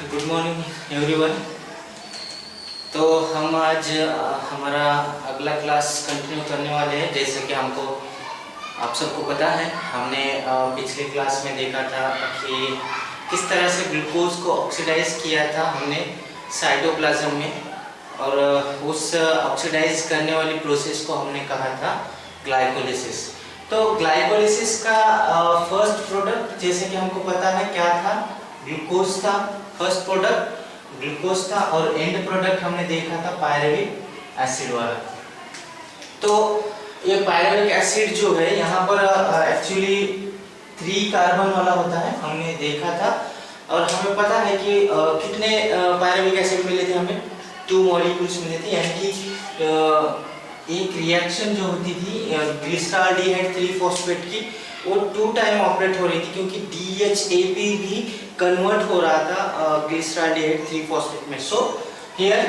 Good morning everyone. तो हम आज हमारा अगला क्लास कंटिन्यू करने वाले हैं। जैसे कि हमको आप सबको पता है, हमने पिछले क्लास में देखा था कि किस तरह से ग्लूकोज को ऑक्सीडाइज किया था हमने साइटोप्लाज्म में, और उस ऑक्सीडाइज करने वाली प्रोसेस को हमने कहा था ग्लाइकोलिसिस। तो ग्लाइकोलिसिस का फर्स्ट प्रोडक्ट जैसे कि हमको पता है क्या था, ग्लूकोज था। फर्स्ट प्रोडक्ट ग्लूकोज था और एंड प्रोडक्ट हमने देखा था पायरुविक एसिड वाला। तो ये पायरुविक एसिड जो है यहाँ पर एक्चुअली 3 कार्बन वाला होता है, हमने देखा था। और हमें पता है कि कितने पायरुविक एसिड मिले थे हमें, 2 मॉलिक्यूल्स मिले थे। यानी कि एक रिएक्शन जो होती थी ग्लिसरॉल्डिहाइड 3-फॉस्फेट की, वो 2 टाइम ऑपरेट हो रही थी, क्योंकि DHAP भी कन्वर्ट हो रहा था ग्लिसरॉल्डिहाइड 3-फॉस्फेट में। So here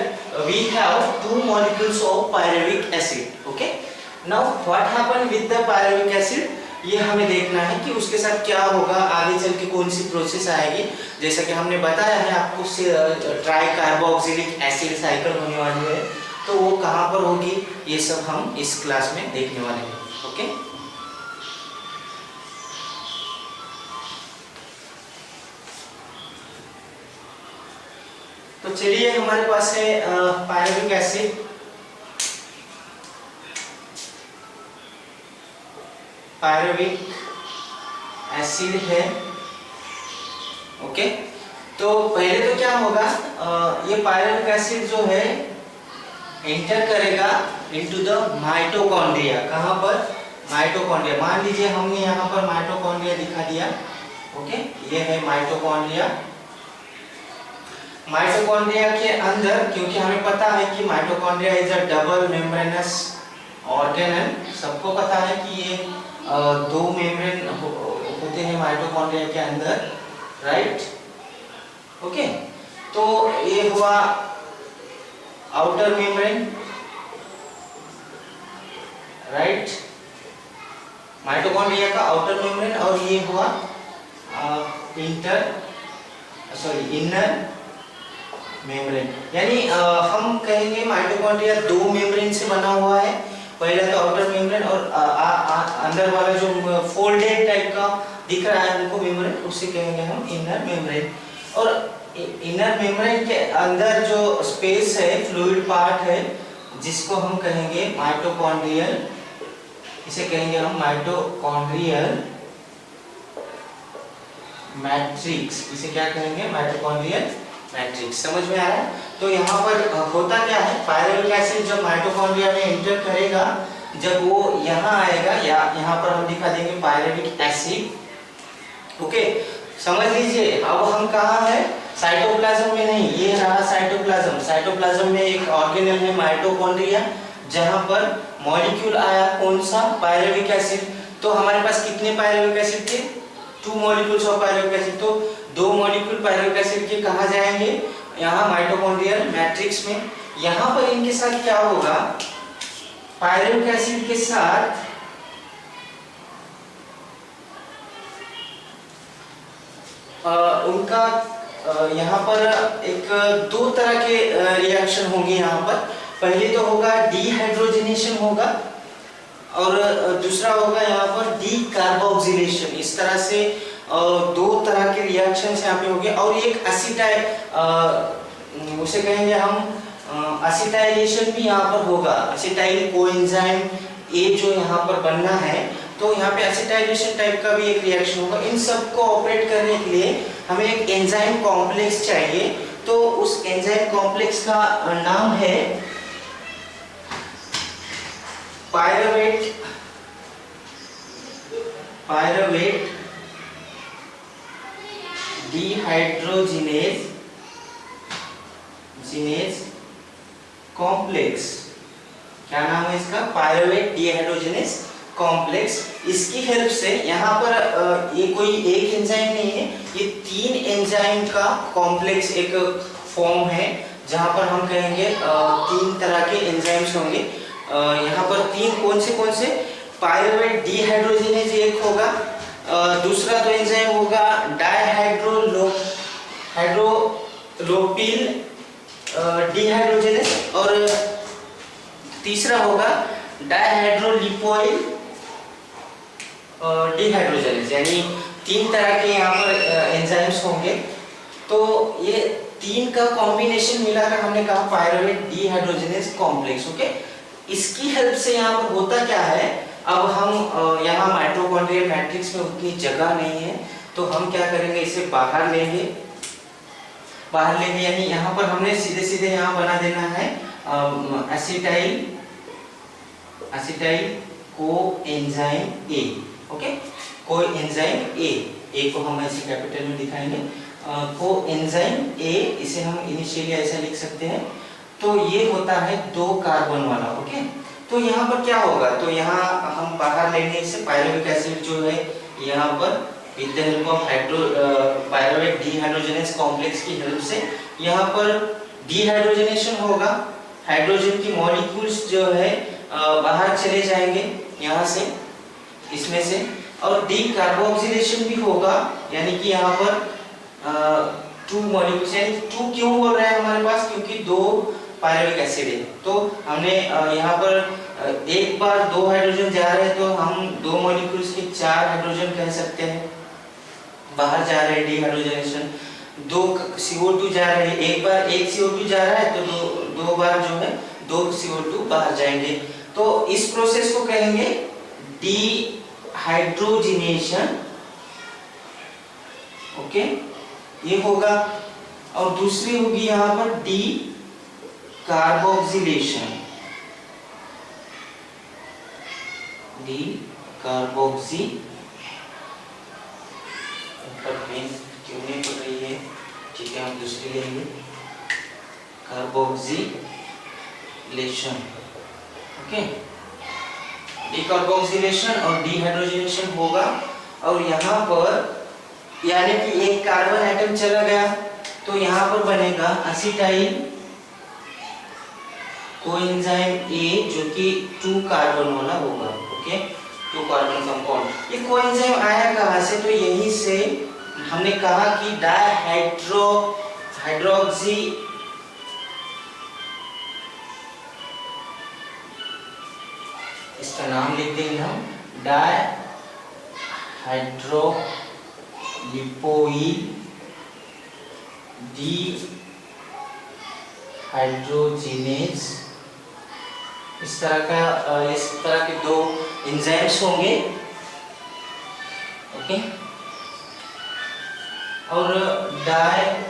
we have 2 molecules of pyruvic acid. Okay, now what happen with the pyruvic acid, ये हमें देखना है कि उसके साथ क्या होगा, आगे चल के कौन सी प्रोसेस आएगी। जैसा कि हमने बताया है आपको, ट्राई कार्बोक्सिलिक एसिड साइकिल होने वाली है, तो वो कहाँ पर होगी, ये सब हम इस क्लास में देखने वाले हैं। ओके, तो चलिए, हमारे पास है पायरुविक एसिड। पायरुविक एसिड है। ओके, तो पहले तो क्या होगा, ये पायरुविक एसिड जो है एंटर करेगा इनटू द माइटोकॉन्ड्रिया। कहाँ पर, माइटोकॉन्ड्रिया। मान लीजिए हमने यहाँ पर माइटोकॉन्ड्रिया दिखा दिया। ओके, ये है माइटोकॉन्ड्रिया। माइटोकॉन्ड्रिया के अंदर, क्योंकि हमें पता है कि mitochondria is a double membranous organelle, सबको पता है कि ये 2 मेम्ब्रेन होते हैं माइटोकॉन्ड्रिया के अंदर, राइट। ओके, तो ये हुआ आउटर मेम्ब्रेन, राइट, माइटोकॉन्ड्रिया का आउटर मेम्ब्रेन। और ये हुआ इनर मेम्ब्रेन। यानी हम कहेंगे माइटोकॉन्ड्रिया 2 मेम्ब्रेन से बना हुआ है। पहला तो आउटर मेम्ब्रेन, और अंदर वाला जो फोल्डेड टाइप का दिख रहा है हमको मेम्ब्रेन, उसे कहेंगे हम इनर मेम्ब्रेन। और इनर मेम्ब्रेन के अंदर जो स्पेस है, फ्लूइड पार्ट है, जिसको हम कहेंगे माइटोकॉन्ड्रियल, इसे कहेंगे हम माइटोकॉन्ड्रियल मैट्रिक्स। इसे क्या कहेंगे, माइटोकॉन्ड्रियल मैट्रिक्स। समझ में आ रहा है? तो यहाँ पर होता क्या है, पायरुविक एसिड जब माइटोकॉन्ड्रिया में एंटर करेगा, जब वो यहाँ आएगा, या यहाँ पर हम दिखा देंगे पायरुविक एसिड। ओके, समझ लीजिए। अब हम कहाँ है, साइटोप्लाज्म में नहीं, ये रहा साइटोप्लाज्म। साइटोप्लाज्म में एक ऑर्गेनल है माइटोकॉन्ड्रिया, जहाँ पर मॉलिक्यूल आया कौन सा, पायरुविक एसिड। तो हमारे पास कितने पायरुविक एसिड थे, 2 मॉलिक्यूल्स ऑफ पायरुविक एसिड। तो 2 मॉलिक्यूल पायरुविक एसिड के कहाँ जाएंगे, यहाँ माइटोकॉन्ड्रियल मैट्रिक्स में। यहाँ पर इनके साथ क्या होगा, पायरुविक एसिड के साथ उनका यहाँ पर एक 2 तरह के रिएक्शन होंगे। यहाँ पर पहले तो होगा डिहाइड्रोजनेशन होगा, और दूसरा होगा यहाँ पर डीकार्बोक्सिलेशन। इस तरह से 2 तरह के रिएक्शंस यहाँ पे होंगे। और एक एसिटाइल, उसे कहेंगे हम एसिटाइलेशन भी यहाँ पर होगा। एसिटाइल कोएंजाइम ए जो यहाँ पर बनना है, तो यहाँ पे एसिटाइलेशन टाइप का भी एक रिएक्शन होगा। इन सब को ऑपरेट करने के लिए हमें एक एंजाइम कॉम्प्लेक्स चाहिए। तो उस एंजाइम कॉम्प्लेक्स का नाम है पायरुवेट डिहाइड्रोजिनेज कॉम्प्लेक्स। क्या नाम है इसका, पायरुवेट डिहाइड्रोजिनेज कॉम्प्लेक्स। इसकी हेल्प से यहाँ पर ये कोई एक एंजाइम नहीं है, ये 3 एंजाइम का कॉम्प्लेक्स एक फॉर्म है, जहाँ पर हम कहेंगे 3 तरह के एंजाइम्स होंगे। यहाँ पर 3 कौन से, पायरुवेट डिहाइड्रोजिनेज एक होगा, दूसरा तो एंजाइम होगा डायहाइड्रो प्रोपिल डिहाइड्रोजनेस, और तीसरा होगा डायहाइड्रोलिपोइल डिहाइड्रोजनेस। यानी 3 तरह के यहाँ पर एंजाइम्स होंगे। तो ये 3 का कॉम्बिनेशन मिलाकर हमने कहा पायरुवेट डिहाइड्रोजनेस कॉम्प्लेक्स। ओके, इसकी हेल्प से यहाँ पर होता क्या है, अब हम यहाँ माइटोकॉन्ड्रियल मैट्रिक्स में उतनी जगह नहीं है, तो हम क्या करेंगे, इसे बाहर लेंगे यानी यहाँ पर हमने सीधे सीधे यहाँ बना देना है acetyl coenzyme A. Okay, coenzyme A को हम ऐसे कैपिटल में दिखाएंगे, कोएंजाइम ए, इसे हम इनिशियली ऐसा लिख सकते हैं। तो ये होता है 2 कार्बन वाला। ओके, तो यहाँ पर क्या होगा, तो यहाँ हम बाहर लेंगे इसे पायरुविक एसिड जो है यहाँ पर with the help of pyruvate dehydrogenase complex की हेल्प से यहाँ पर डिहाइड्रोजनेशन होगा, हाइड्रोजन की मॉलिक्यूल्स जो है बाहर चले जाएंगे यहाँ से, इसमें से, और डीकार्बोक्सिलेशन भी होगा, यानी कि यहाँ पर 2 मॉलिक्यूल्स, यानी 2 क्यों बोल रहे हैं हमारे पास, क्योंकि 2 पायरुविक एसिड है। तो हमने यहाँ पर एक बार 2 हाइड्रोजन जा रहे हैं, तो हम 2 मॉलिक्यूल्स के 4 हाइड्रोजन कह सकते हैं बाहर जा रहे हैं, डिहाइड्रोजनेशन। 2 CO2 जा रहे हैं, एक बार 1 CO2 जा रहा है, तो 2 बार जो है 2 CO2 बाहर जाएंगे। तो इस प्रोसेस को कहेंगे डिहाइड्रोजिनेशन। ओके, ये होगा, और दूसरी होगी यहाँ पर डी कार्बोक्सिलेशन। पेन क्यों नहीं पड़ रही है, ठीक है, हम दूसरी लेंगे, कार्बोक्सिलेशन। ओके, डिकार्बोक्सिलेशन और डिहाइड्रोजनेशन होगा, और यहाँ पर यानी कि एक कार्बन एटम चला गया, तो यहाँ पर बनेगा एसिटाइल कोएंजाइम ए, जो कि 2 कार्बन वाला होगा। Okay, 2 carbon compound. ये कोएंजाइम आया कहाँ से, तो यहीं से हमने कहा कि हाइड्रोक्सी इसका नाम लिख देंगे हम, डायहाइड्रोलिपोइल डिहाइड्रोजिनेज। इस तरह के 2 एंजाइम्स होंगे। ओके, और डायहाइड्रोलिपोइल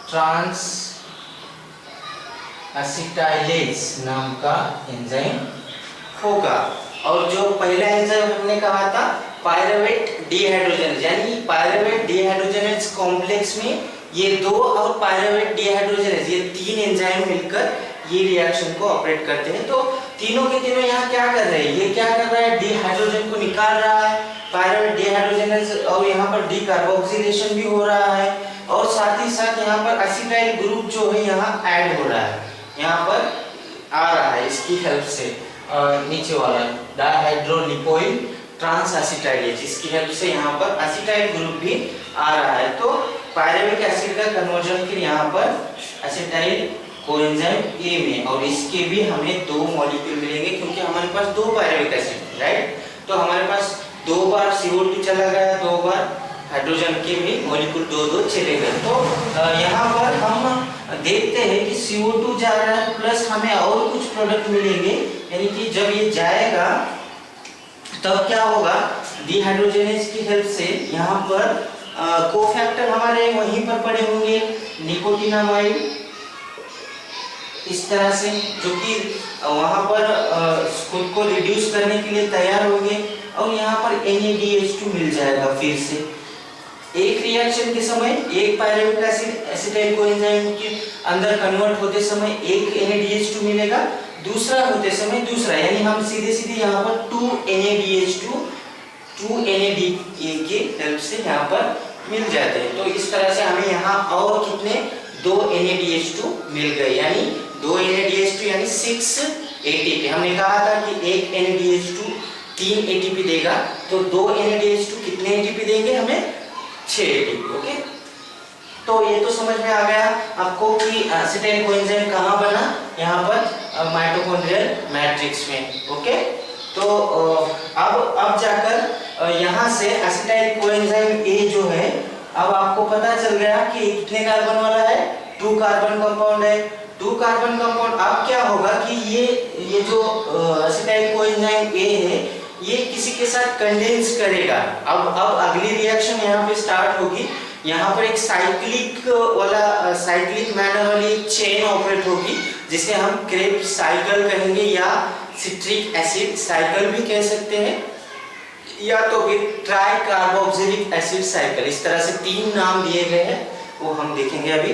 ट्रांस एसिटाइलेज नाम का एंजाइम होगा। और जो पहला एंजाइम हमने कहा था पायरुवेट डिहाइड्रोजनेज, यानी पायरुवेट डिहाइड्रोजनेज कॉम्प्लेक्स में ये 2 और पायरुवेट डिहाइड्रोजनेज, ये 3 एंजाइम मिलकर ये रिएक्शन को ऑपरेट करते हैं। तो तीनों के तीनों यहाँ क्या कर रहे हैं, ये क्या कर रहा है, डिहाइड्रोजन को निकाल रहा है, पायरुवेट डिहाइड्रोजनेज, और यहाँ पर डीकार्बोक्सिलेशन भी हो रहा है, और साथ ही साथ यहाँ पर एसिटाइल ग्रुप जो है यहाँ ऐड हो रहा है, यहाँ पर आ रहा है इसकी हेल्प से, नीचे वाला डायहाइड्रोलिपोइल ट्रांस एसिटाइलेज, इसकी हेल्प से यहाँ पर एसिटाइल ग्रुप भी आ रहा है। तो पायरुविक एसिड का कन्वर्जन फिर यहाँ पर एसिटाइल कोएंजाइम ए में, और इसके भी हमें 2 मॉलिक्यूल मिलेंगे, क्योंकि हमारे पास 2 पायरुविक एसिड, राइट। तो हमारे पास 2 बार CO2 चला गया, 2 बार हाइड्रोजन के भी मॉलिक्यूल 2 चले गए। तो यहाँ पर हम देखते हैं कि CO2 जा रहा है, प्लस हमें और कुछ प्रोडक्ट मिलेंगे, यानी कि जब ये जाएगा तब क्या होगा, डिहाइड्रोजनेज की हेल्प से यहाँ पर कोफैक्टर हमारे वहीं पर पड़े होंगे, निकोटिनामाइड, इस तरह से, जो कि वहाँ पर खुद को रिड्यूस करने के लिए तैयार होंगे, और यहाँ पर NADH2 मिल जाएगा। फिर से एक रिएक्शन के समय एक पायरुविक एसिड एसिटाइल कोएंजाइम के अंदर कन्वर्ट होते समय एक NADH2 मिलेगा, दूसरा होते समय दूसरा, यानी हम सीधे सीधे यहाँ पर 2 NADH2 2 NAD के हेल्प से यहाँ पर मिल जाते हैं। तो इस तरह से हमें यहाँ और कितने 2 NADH2 मिल गए, यानी 2 NADH2 यानी 6 ATP। हमने कहा था कि एक NADH2 3 ATP देगा, तो 2 NADH2 कितने ATP देंगे हमें? 6 ATP। ओके, तो ये तो समझ में आ गया आपको कि एसिटाइल कोएंजाइम कहाँ बना, यहाँ पर माइटोकॉन्ड्रियल मैट्रिक्स में। ओके, तो अब जाकर यहाँ से एसिटाइल कोएंजाइम ए जो है, अब आपको पता चल गया कि कितने कार्बन वाला है, 2 कार्बन कंपाउंड है। 2 कार्बन कंपाउंड। अब क्या होगा कि ये जो एसिटाइल कोएंजाइम ए है, ये किसी के साथ कंडेंस करेगा। अब अगली रिएक्शन यहाँ पे स्टार्ट होगी। यहाँ पर एक साइक्लिक मैनर वाली एक चेन ऑपरेट होगी, जिसे हम क्रेब्स साइकिल कहेंगे या सिट्रिक एसिड साइकिल भी कह सकते हैं, या तो फिर ट्राई कार्बोक्सिलिक एसिड साइकिल। इस तरह से 3 नाम दिए गए हैं, वो हम देखेंगे अभी।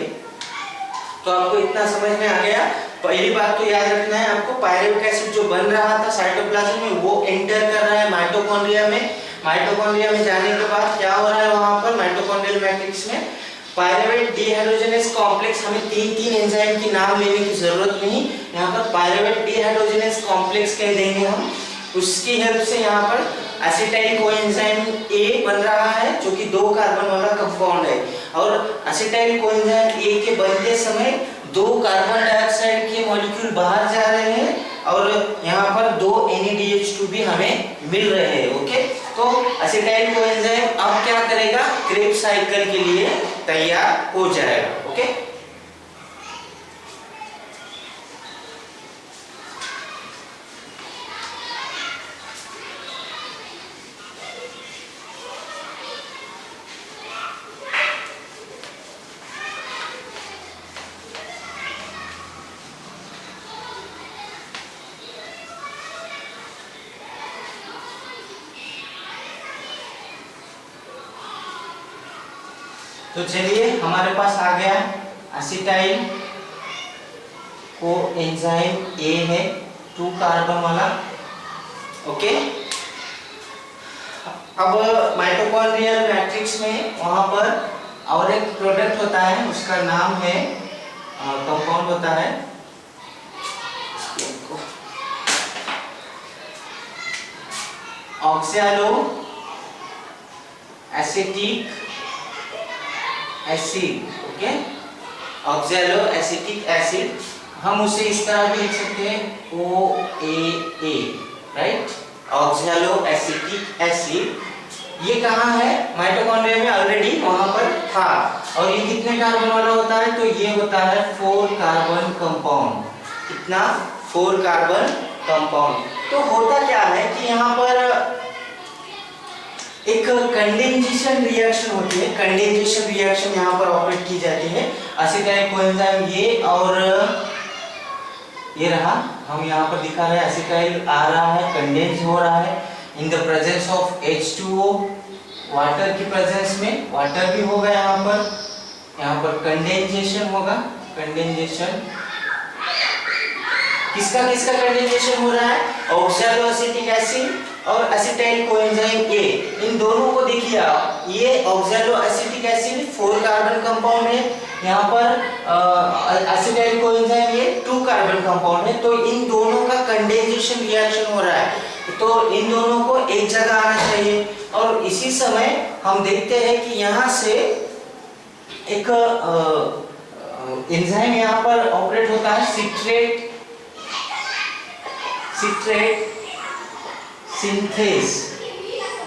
तो आपको इतना समझ में आ गया। पहली बात तो याद रखना है आपको, पायरुविक एसिड जो बन रहा था साइटोप्लाज्म में, वो एंटर कर रहा है माइटोकॉन्ड्रिया में। माइटोकॉन्ड्रिया में जाने के बाद क्या हो रहा है, वहां पर माइटोकॉन्ड्रियल मैट्रिक्स में पायरुवेट डिहाइड्रोजनेस कॉम्प्लेक्स, हमें 3 एंजाइम की नाम लेने की जरूरत नहीं, यहाँ पर पायरुवेट डिहाइड्रोजनेस कॉम्प्लेक्स कह देंगे हम। उसकी हेल्प से यहाँ पर एसिटाइल कोएंजाइम ए बन रहा है, जो कि 2 कार्बन वाला कंपाउंड है। और एसिटाइल कोएंजाइम ए के बनते समय 2 कार्बन डाइऑक्साइड के मॉलिक्यूल बाहर जा रहे हैं और यहाँ पर 2 NADH2 भी हमें मिल रहे हैं। ओके, तो एसिटाइल कोएंजाइम अब क्या करेगा, क्रेब्स साइकिल के लिए तैयार हो जाएगा। ओके, तो चलिए हमारे पास आ गया एसिटाइल कोएंजाइम ए है, 2 कार्बन वाला। ओके, अब माइटोकॉन्ड्रियल मैट्रिक्स में वहां पर और एक प्रोडक्ट होता है, उसका नाम है, कंपाउंड होता है, oxalo acetic acid. Okay, oxalo acetic acid, हम उसे इस तरह भी लिख सकते हैं OAA, right, oxalo acetic acid. ये कहाँ है, माइटोकॉन्ड्रिया में ऑलरेडी वहां पर था। और ये कितने कार्बन वाला होता है, तो ये होता है 4 कार्बन कंपाउंड। कितना, 4 कार्बन कंपाउंड। तो होता क्या है कि यहाँ पर एक कंडेंसेशन रिएक्शन होती है, कंडेंसेशन रिएक्शन यहाँ पर ऑपरेट की जाती है। एसिटाइल कोएंजाइम ये और ये रहा, हम यहाँ पर दिखा रहे हैं, एसिटाइल आ रहा है, कंडेंस हो रहा है in the presence of H2O, water की प्रेजेंस में, वाटर भी होगा यहाँ पर कंडेंसेशन होगा। कंडेंसेशन किसका कंडेंसेशन हो रहा है, ऑक्सैलो एसिटिक एसिड और एसिटाइल कोएंजाइम ए, इन दोनों को देखिए आप, ये oxalo acetic acid 4 carbon compound है, यहाँ पर एसिटाइल कोएंजाइम ये 2 कार्बन कंपाउंड है। तो इन दोनों का कंडेंसेशन रिएक्शन हो रहा है, तो इन दोनों को एक जगह आना चाहिए। और इसी समय हम देखते हैं कि यहाँ से एक एंजाइम यहाँ पर ऑपरेट होता है, सिट्रेट सिंथेस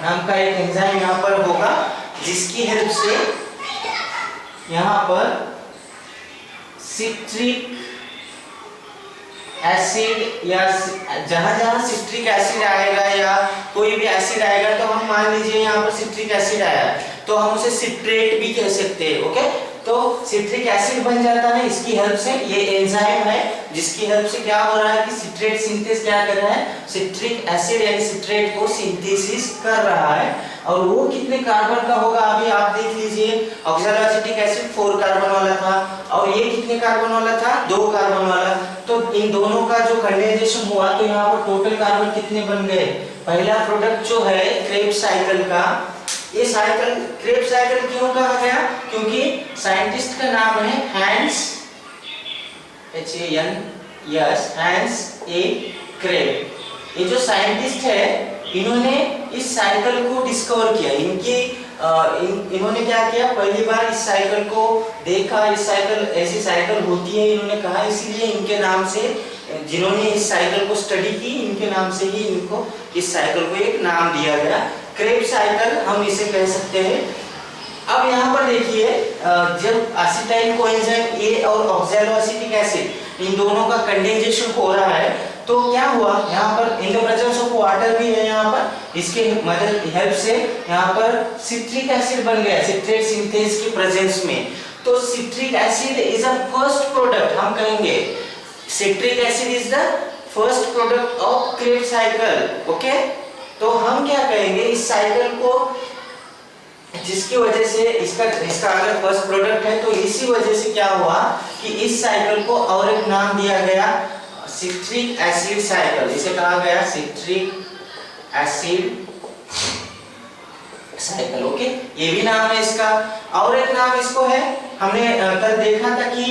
नाम का एक एंजाइम यहाँ पर होगा, जिसकी हेल्प से यहाँ पर सिट्रिक एसिड या जहां सिट्रिक एसिड आएगा या कोई भी एसिड आएगा, तो हम मान लीजिए यहाँ पर सिट्रिक एसिड आया तो हम उसे सिट्रेट भी कह सकते हैं। ओके, तो सिट्रिक एसिड बन जाता है इसकी हेल्प से। ये एंजाइम है जिसकी हेल्प से क्या हो रहा है कि सिट्रेट सिंथेस क्या कर रहा है, सिट्रिक एसिड यानी सिट्रेट को सिंथेसिस कर रहा है। और वो कितने कार्बन का होगा, अभी आप देख लीजिए, ऑक्सैलो एसिटिक एसिड 4 कार्बन वाला था और ये कितने कार्बन वाला था, 2 कार्बन वाला। तो इन दोनों का जो कंडेंसेशन हुआ तो यहाँ पर टोटल कार्बन कितने बन गए। पहला प्रोडक्ट जो है क्रेब्स साइकिल का, ये साइकिल क्रेब्स साइकिल क्यों कहा गया, क्योंकि साइंटिस्ट का नाम है Hans HANS Hans A Krebs. ये जो साइंटिस्ट है इन्होंने इस साइकिल को डिस्कवर किया। इन्होंने क्या किया, पहली बार इस साइकिल को देखा, इस साइकिल ऐसी साइकिल होती है इन्होंने कहा, इसलिए इनके नाम से, जिन्होंने इस साइकिल को स्टडी की, इनके नाम से ही इनको इस साइकिल को एक नाम दिया गया, क्रेब्स साइकिल हम इसे कह सकते हैं। अब यहाँ पर देखिए, जब एसिटाइल कोएंजाइम ए और ऑक्सैलोएसिटिक एसिड इन दोनों का कंडेंसेशन हो रहा है, तो क्या हुआ, यहाँ पर in the presence of water भी है, यहाँ पर इसके मदद हेल्प से यहाँ पर सिट्रिक एसिड बन गया सिट्रेट सिंथेस की प्रेजेंस में। तो citric acid is a first product, हम कहेंगे citric acid is the first product of Krebs cycle. Okay, तो हम क्या कहेंगे, इस साइकिल को, जिसकी वजह से इसका अगर फर्स्ट प्रोडक्ट है, तो इसी वजह से क्या हुआ कि इस साइकिल को और एक नाम दिया गया, सिट्रिक एसिड साइकिल, इसे कहा गया सिट्रिक एसिड साइकिल। ओके, ये भी नाम है इसका। और एक नाम इसको है, हमने कल देखा था कि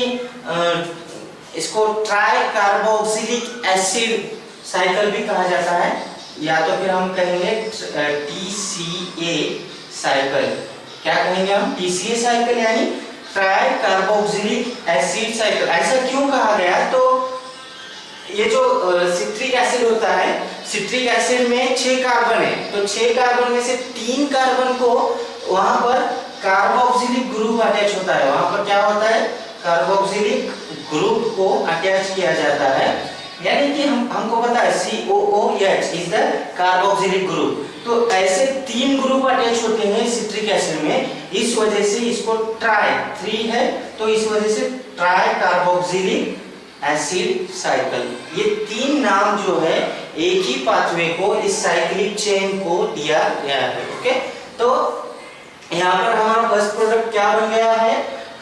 इसको ट्राई कार्बोक्सिलिक एसिड साइकिल भी कहा जाता है, या तो फिर हम कहेंगे TCA साइकिल। क्या कहेंगे हम, TCA साइकिल यानी ट्राई कार्बोक्सिलिक एसिड साइकिल। ऐसा क्यों कहा गया, तो ये जो सिट्रिक एसिड होता है, सिट्रिक एसिड में 6 कार्बन है, तो 6 कार्बन में से 3 कार्बन को वहां पर कार्बोक्सिलिक ग्रुप अटैच होता है, वहां पर क्या होता है, कार्बोक्सिलिक ग्रुप को अटैच किया जाता है, यानी कि हमको पता है COOH is the carboxylic group. तो ऐसे 3 ग्रुप अटैच होते हैं सिट्रिक एसिड में, इस वजह से इसको ट्राई, 3 है तो इस वजह से ट्राई कार्बोक्सिलिक एसिड साइकिल। ये 3 नाम जो है एक ही पाथवे को, इस साइक्लिक चेन को दिया गया है। ओके, तो यहाँ पर हमारा फर्स्ट प्रोडक्ट क्या बन गया है,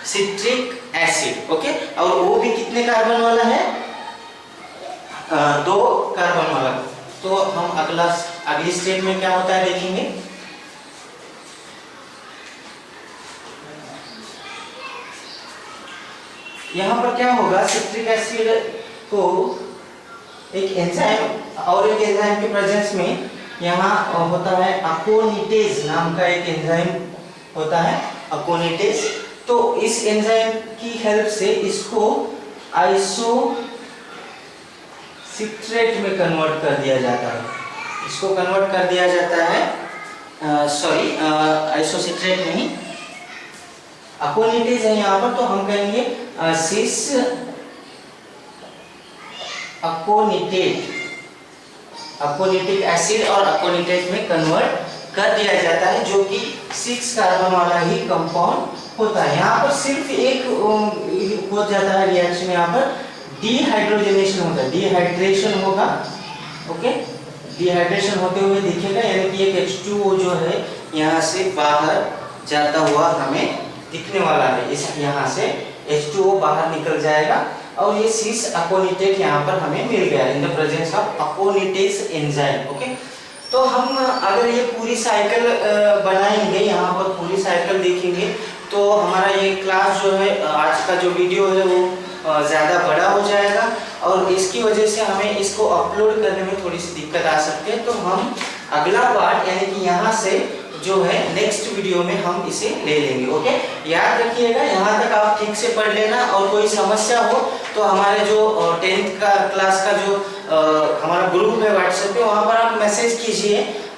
सिट्रिक एसिड। ओके, और वो भी कितने कार्बन वाला है, 2 कार्बन वाला। तो हम अगली स्टेप में क्या होता है देखेंगे। यहाँ पर क्या होगा, सिट्रिक एसिड को एक एंजाइम और एक एंजाइम के प्रेजेंस में यहाँ होता है अकोनिटेज नाम का एक एंजाइम होता है, अकोनिटेज। तो इस एंजाइम की हेल्प से इसको आइसो सिट्रेट में कन्वर्ट कर दिया जाता है, इसको कन्वर्ट कर दिया जाता है, सॉरी आइसोसिट्रेट नहीं, अकोनिटेज है यहाँ पर, तो हम कहेंगे सिस अकोनिटिक एसिड और अकोनिटेट में कन्वर्ट कर दिया जाता है, जो कि 6 कार्बन वाला ही कंपाउंड होता है। यहाँ पर सिर्फ एक हो जाता है रिएक्शन, यहाँ पर डिहाइड्रोजनेशन होता है, डिहाइड्रेशन होगा। ओके, डिहाइड्रेशन होते हुए दिखेगा, यानी कि एक H2O जो है यहाँ से बाहर जाता हुआ हमें दिखने वाला है, इस यहाँ से H2O बाहर निकल जाएगा और ये सिस अकोनिटेट यहाँ पर हमें मिल गया in the presence of अकोनिटेज enzyme. Okay, तो हम अगर ये पूरी साइकिल बनाएंगे, यहाँ पर पूरी साइकिल देखेंगे, तो हमारा ये क्लास जो है, आज का जो वीडियो है वो ज़्यादा बड़ा हो जाएगा और इसकी वजह से हमें इसको अपलोड करने में थोड़ी सी दिक्कत आ सकती है। तो हम अगला पार्ट यानी कि यहाँ से जो है नेक्स्ट वीडियो में हम इसे ले लेंगे। ओके, याद रखिएगा, यहाँ तक आप ठीक से पढ़ लेना और कोई समस्या हो तो हमारे जो 10th का क्लास का जो हमारा ग्रुप है व्हाट्सएप पे, वहाँ पर आप मैसेज कीजिए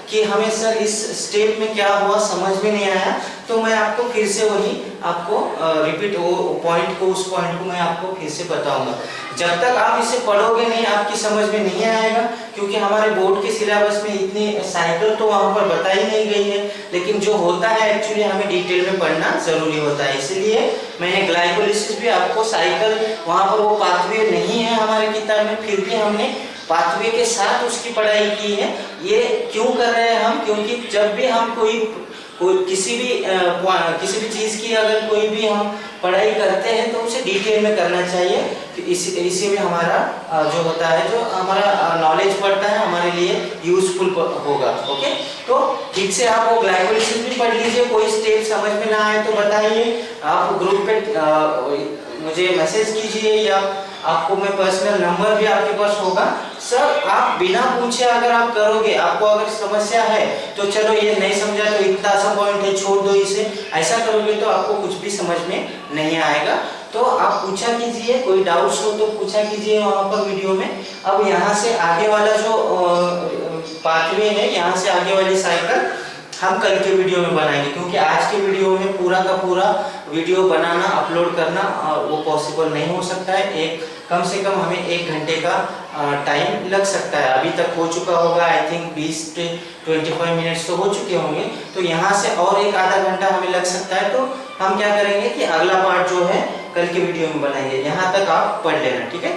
कि हमें सर इस स्टेप में क्या हुआ समझ में नहीं आया, तो मैं आपको फिर से वही आपको रिपीट वो पॉइंट को, उस पॉइंट को मैं आपको फिर से बताऊंगा। जब तक आप इसे पढ़ोगे नहीं आपकी समझ में नहीं आएगा, क्योंकि हमारे बोर्ड के सिलेबस में इतनी साइकिल तो वहाँ पर बताई नहीं गई है, लेकिन जो होता है एक्चुअली हमें डिटेल में पढ़ना जरूरी होता है। इसलिए मैंने ग्लाइकोलिसिस भी आपको साइकिल, वहाँ पर वो पाथवे नहीं है हमारे किताब में, फिर भी हमने पाथवे के साथ उसकी पढ़ाई की है। ये क्यों कर रहे हैं हम, क्योंकि जब भी हम कोई किसी भी चीज़ की अगर कोई भी हम पढ़ाई करते हैं तो उसे डिटेल में करना चाहिए, तो इसी में हमारा जो होता है, जो हमारा नॉलेज बढ़ता है, हमारे लिए यूजफुल होगा। ओके, तो ठीक से आप वो ग्लाइकोलिसिस भी पढ़ लीजिए, कोई स्टेप समझ में ना आए तो बताइए, आप ग्रुप पे मुझे मैसेज कीजिए या आपको मैं पर्सनल नंबर भी आपके पास होगा सर आप बिना पूछे अगर आप करोगे, आपको अगर समस्या है तो चलो ये नहीं समझा तो इतना सा पॉइंट है छोड़ दो इसे, ऐसा करोगे तो आपको कुछ भी समझ में नहीं आएगा। तो आप पूछा कीजिए, कोई डाउट्स हो तो पूछा कीजिए वहाँ पर वीडियो में। अब यहाँ से आगे वाला जो पाथवे है, यहाँ से आगे वाली साइकिल हम कल के वीडियो में बनाएंगे, क्योंकि आज के वीडियो में पूरा का पूरा वीडियो बनाना अपलोड करना वो पॉसिबल नहीं हो सकता है। एक कम से कम हमें 1 घंटे का टाइम लग सकता है। अभी तक हो चुका होगा आई थिंक 20 से 25 मिनट्स तो हो चुके होंगे, तो यहाँ से और एक आधा घंटा हमें लग सकता है। तो हम क्या करेंगे कि अगला पार्ट जो है कल के वीडियो में बनाएंगे, यहाँ तक आप पढ़ लेना, ठीक है।